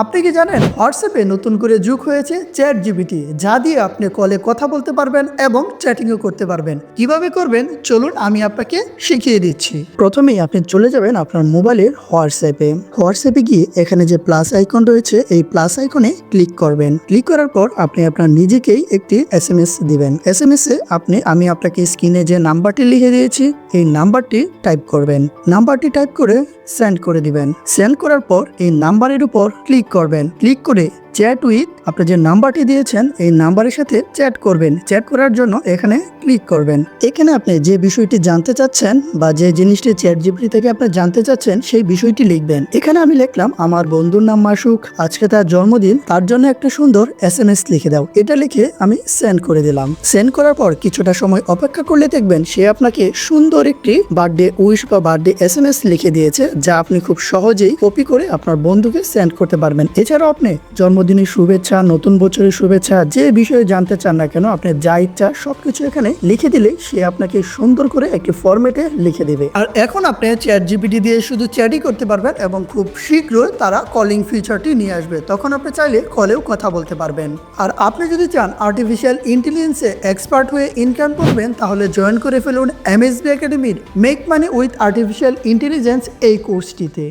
আপনি কি জানেন হোয়াটসঅ্যাপে নতুন করে যোগ হয়েছে চ্যাট জিপিটি, যা দিয়ে আপনি কলে কথা বলতে পারবেন এবং চ্যাটিংও করতে পারবেন। কিভাবে করবেন চলুন আমি আপনাকে শিখিয়ে দিচ্ছি। প্রথমেই আপনি চলে যাবেন আপনার মোবাইলের হোয়াটসঅ্যাপে গিয়ে এখানে যে প্লাস আইকন রয়েছে এই প্লাস আইকনে ক্লিক করবেন। ক্লিক করার পর আপনি আপনার নিজেকেই একটি এসএমএস দিবেন। এসএমএস এ আমি আপনাকে স্ক্রিনে যে নাম্বারটি লিখে দিয়েছি এই নাম্বারটি টাইপ করবেন। নাম্বারটি টাইপ করে সেন্ড করে দিবেন। সেন্ড করার পর এই নাম্বারের উপর ক্লিক করবেন। ক্লিক করে চ্যাট উইথ আপনি যে নাম্বারটি দিয়েছেন এই নাম্বারের সাথে চ্যাট করবেন। চ্যাট করার জন্য এখানে ক্লিক করবেন। এখানে আপনি যে বিষয়টি জানতে চাচ্ছেন বা যে জিনিসটি চ্যাট জিপিটি থেকে আপনি জানতে চাচ্ছেন সেই বিষয়টি লিখবেন। এখানে আমি লিখলাম আমার বন্ধুর নাম মাসুক, আজকে তার জন্মদিন, তার জন্য একটা সুন্দর এসএমএস লিখে দাও। এটা লিখে আমি সেন্ড করে দিলাম। সেন্ড করার পর কিছুটা সময় অপেক্ষা করলে দেখবেন সে আপনাকে সুন্দর একটি বার্থডে উইশ বা বার্থডে এসএমএস লিখে দিয়েছে, যা আপনি খুব সহজেই কপি করে আপনার বন্ধুকে সেন্ড করতে পারবেন। এছাড়াও আপনি জন্মদিনের শুভেচ্ছা, নতুন বছরের শুভেচ্ছা, যে বিষয়ে জানতে চান না কেন আপনি যা ইচ্ছা সবকিছু এখানে লিখে দিলে সে আপনাকে সুন্দর করে একটি ফরম্যাটে লিখে দেবে। আর এখন আপনি চ্যাট জিপিটি দিয়ে শুধু চ্যাটই করতে পারবেন এবং খুব শীঘ্রই তারা কলিং ফিচারটি নিয়ে আসবে। তখন আপনি চাইলে কলেও কথা বলতে পারবেন। আর আপনি যদি চান আর্টিফিশিয়াল ইন্টেলিজেন্সে এক্সপার্ট হয়ে ইনকাম করবেন তাহলে জয়েন করে ফেলুন এমএসবি একাডেমির make money with artificial intelligence এই কোর্সটিতে।